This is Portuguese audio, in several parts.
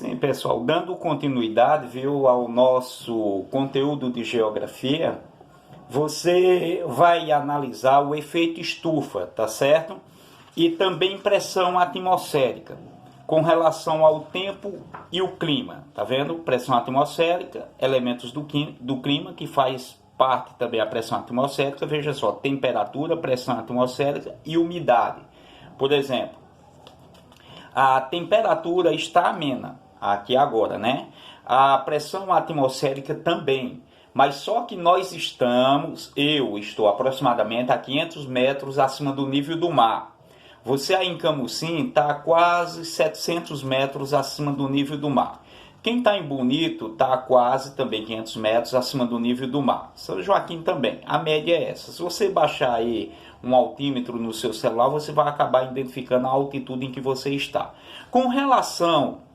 Sim, pessoal, dando continuidade, viu, ao nosso conteúdo de geografia, você vai analisar o efeito estufa, tá certo? E também pressão atmosférica, com relação ao tempo e o clima, tá vendo? Pressão atmosférica, elementos do clima, que faz parte também a pressão atmosférica, veja só, temperatura, pressão atmosférica e umidade. Por exemplo, a temperatura está amena, aqui agora, né? A pressão atmosférica também, mas só que eu estou aproximadamente a 500 metros acima do nível do mar. Você aí em Camusim está quase 700 metros acima do nível do mar. Quem está em Bonito está quase também 500 metros acima do nível do mar. São Joaquim também. A média é essa. Se você baixar aí um altímetro no seu celular, você vai acabar identificando a altitude em que você está. Com relação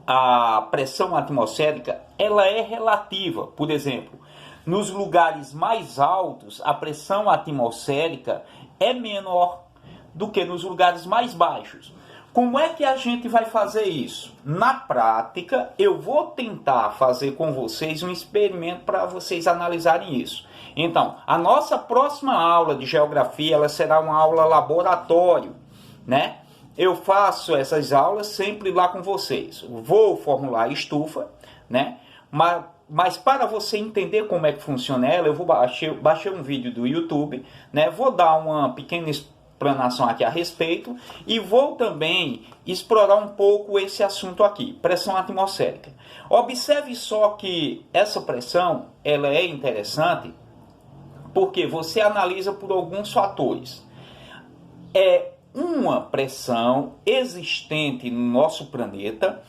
à pressão atmosférica, ela é relativa. Por exemplo, nos lugares mais altos, a pressão atmosférica é menor do que nos lugares mais baixos. Como é que a gente vai fazer isso? Na prática, eu vou tentar fazer com vocês um experimento para vocês analisarem isso. Então, a nossa próxima aula de geografia, ela será uma aula laboratório, né? Eu faço essas aulas sempre lá com vocês. Vou formular estufa, né? Mas para você entender como é que funciona ela, eu vou baixar um vídeo do YouTube, né? Vou dar uma pequena explanação aqui a respeito e vou também explorar um pouco esse assunto aqui, pressão atmosférica. Observe só que essa pressão, ela é interessante porque você analisa por alguns fatores. É uma pressão existente no nosso planeta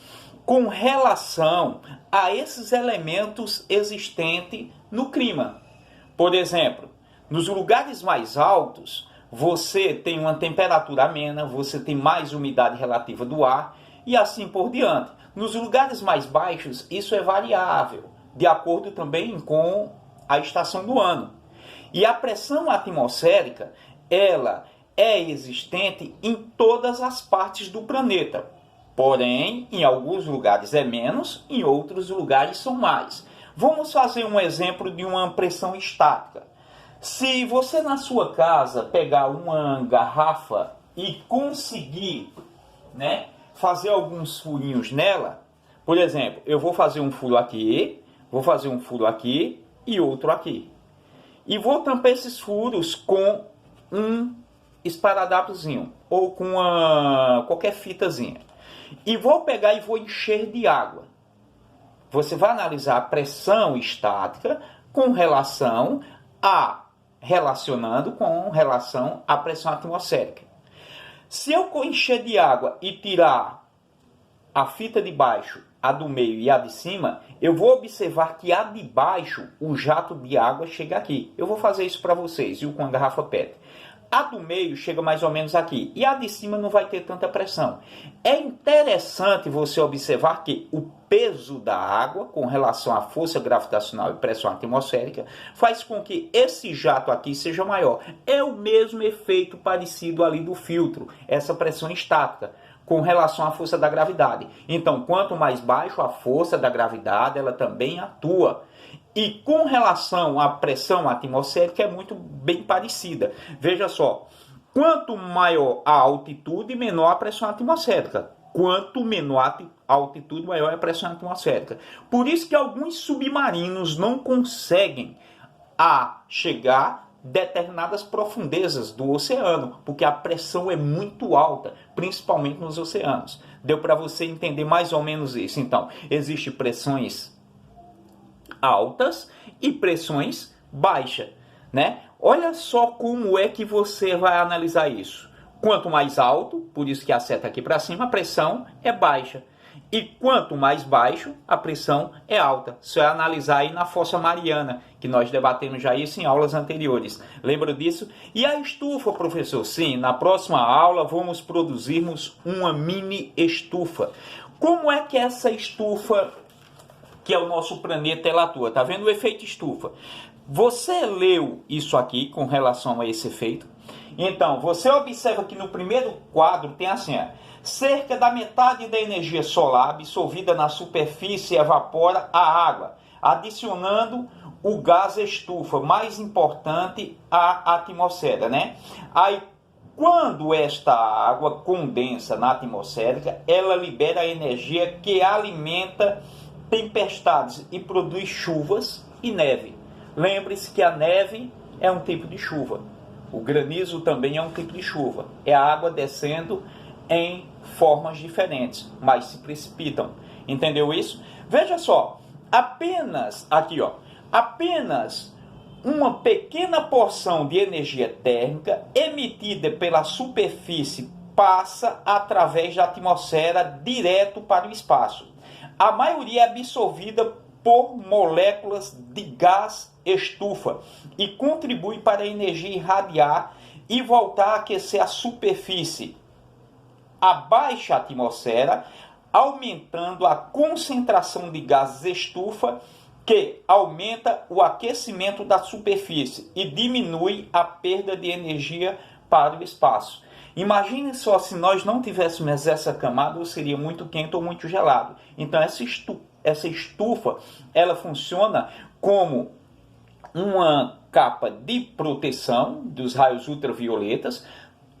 com relação a esses elementos existentes no clima. Por exemplo, nos lugares mais altos, você tem uma temperatura amena, você tem mais umidade relativa do ar e assim por diante. Nos lugares mais baixos, isso é variável, de acordo também com a estação do ano. E a pressão atmosférica, ela é existente em todas as partes do planeta. Porém, em alguns lugares é menos, em outros lugares são mais. Vamos fazer um exemplo de uma pressão estática. Se você na sua casa pegar uma garrafa e conseguir, né, fazer alguns furinhos nela, por exemplo, eu vou fazer um furo aqui, vou fazer um furo aqui e outro aqui. E vou tampar esses furos com um esparadrapozinho ou com qualquer fitazinha. E vou pegar e vou encher de água. Você vai analisar a pressão estática relacionando com relação à pressão atmosférica. Se eu encher de água e tirar a fita de baixo, a do meio e a de cima, eu vou observar que a de baixo, o jato de água chega aqui. Eu vou fazer isso para vocês, viu, com a garrafa PET. A do meio chega mais ou menos aqui. E a de cima não vai ter tanta pressão. É interessante você observar que o peso da água, com relação à força gravitacional e pressão atmosférica, faz com que esse jato aqui seja maior. É o mesmo efeito parecido ali do filtro, essa pressão estática, com relação à força da gravidade. Então, quanto mais baixo a força da gravidade, ela também atua. E com relação à pressão atmosférica é muito bem parecida. Veja só, quanto maior a altitude, menor a pressão atmosférica. Quanto menor a altitude, maior é a pressão atmosférica. Por isso que alguns submarinos não conseguem chegar a determinadas profundezas do oceano, porque a pressão é muito alta, principalmente nos oceanos. Deu para você entender mais ou menos isso? Então, existem pressões altas e pressões baixas, né? Olha só como é que você vai analisar isso. Quanto mais alto, por isso que a seta aqui para cima, a pressão é baixa. E quanto mais baixo, a pressão é alta. Isso é analisar aí na fossa mariana, que nós debatemos já isso em aulas anteriores. Lembra disso? E a estufa, professor? Sim, na próxima aula vamos produzirmos uma mini estufa. Como é que essa estufa, que é o nosso planeta, ela atua? Tá vendo o efeito estufa? Você leu isso aqui com relação a esse efeito? Então, você observa que no primeiro quadro tem assim, Cerca da metade da energia solar absorvida na superfície evapora a água, adicionando o gás estufa, mais importante, à atmosfera, né? Aí, quando esta água condensa na atmosfera, ela libera a energia que alimenta tempestades e produz chuvas e neve. Lembre-se que a neve é um tipo de chuva. O granizo também é um tipo de chuva. É a água descendo em formas diferentes, mas se precipitam. Entendeu isso? Veja só, apenas uma pequena porção de energia térmica emitida pela superfície passa através da atmosfera direto para o espaço. A maioria é absorvida por moléculas de gás estufa e contribui para a energia irradiar e voltar a aquecer a superfície. Abaixa a atmosfera, aumentando a concentração de gases estufa, que aumenta o aquecimento da superfície e diminui a perda de energia para o espaço. Imagine só, se nós não tivéssemos essa camada, seria muito quente ou muito gelado. Então essa estufa, ela funciona como uma capa de proteção dos raios ultravioletas,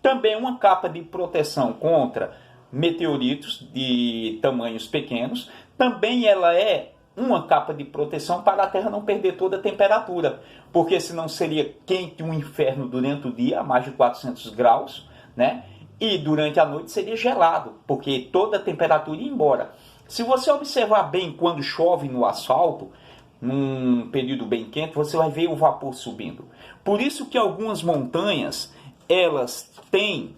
também uma capa de proteção contra meteoritos de tamanhos pequenos, também ela é uma capa de proteção para a Terra não perder toda a temperatura, porque senão seria quente um inferno durante o dia, a mais de 400 graus, né? E durante a noite seria gelado, porque toda a temperatura ia embora. Se você observar bem quando chove no asfalto, num período bem quente, você vai ver o vapor subindo. Por isso que algumas montanhas, elas têm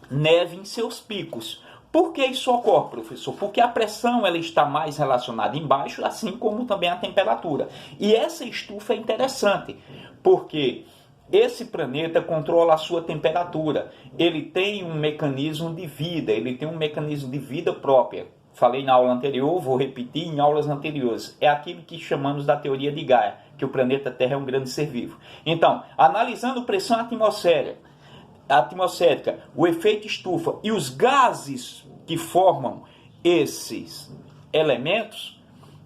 neve em seus picos. Por que isso ocorre, professor? Porque a pressão ela está mais relacionada embaixo, assim como também a temperatura. E essa estufa é interessante, porque esse planeta controla a sua temperatura. Ele tem um mecanismo de vida, ele tem um mecanismo de vida própria. Falei na aula anterior, vou repetir em aulas anteriores. É aquilo que chamamos da teoria de Gaia, que o planeta Terra é um grande ser vivo. Então, analisando pressão atmosférica, o efeito estufa e os gases que formam esses elementos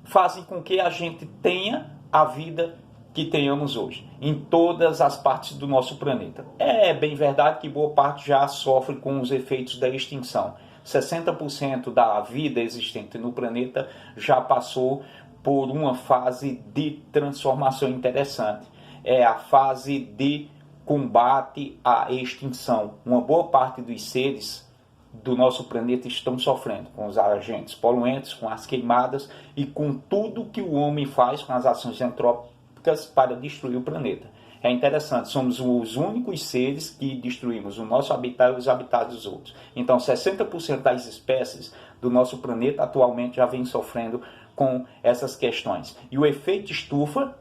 fazem com que a gente tenha a vida que tenhamos hoje, em todas as partes do nosso planeta. É bem verdade que boa parte já sofre com os efeitos da extinção. 60% da vida existente no planeta já passou por uma fase de transformação interessante. É a fase de combate à extinção. Uma boa parte dos seres do nosso planeta estão sofrendo com os agentes poluentes, com as queimadas e com tudo que o homem faz com as ações antrópicas para destruir o planeta. É interessante, somos os únicos seres que destruímos o nosso habitat e os habitats dos outros. Então, 60% das espécies do nosso planeta atualmente já vem sofrendo com essas questões. E o efeito estufa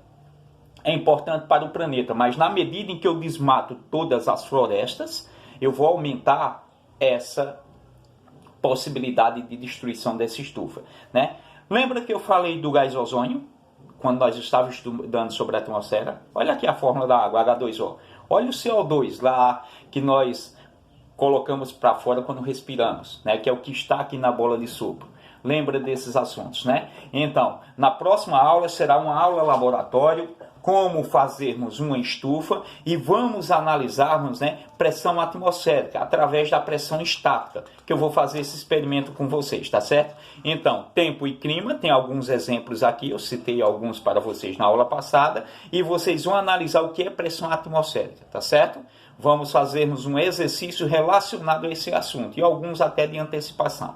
é importante para o planeta, mas na medida em que eu desmato todas as florestas, eu vou aumentar essa possibilidade de destruição dessa estufa, né? Lembra que eu falei do gás ozônio, quando nós estávamos estudando sobre a atmosfera? Olha aqui a fórmula da água, H2O. Olha o CO2 lá que nós colocamos para fora quando respiramos, né? Que é o que está aqui na bola de sopro. Lembra desses assuntos, né? Então, na próxima aula será uma aula laboratório, como fazermos uma estufa e vamos analisarmos, né, pressão atmosférica através da pressão estática, que eu vou fazer esse experimento com vocês, tá certo? Então, tempo e clima, tem alguns exemplos aqui, eu citei alguns para vocês na aula passada, e vocês vão analisar o que é pressão atmosférica, tá certo? Vamos fazermos um exercício relacionado a esse assunto, e alguns até de antecipação.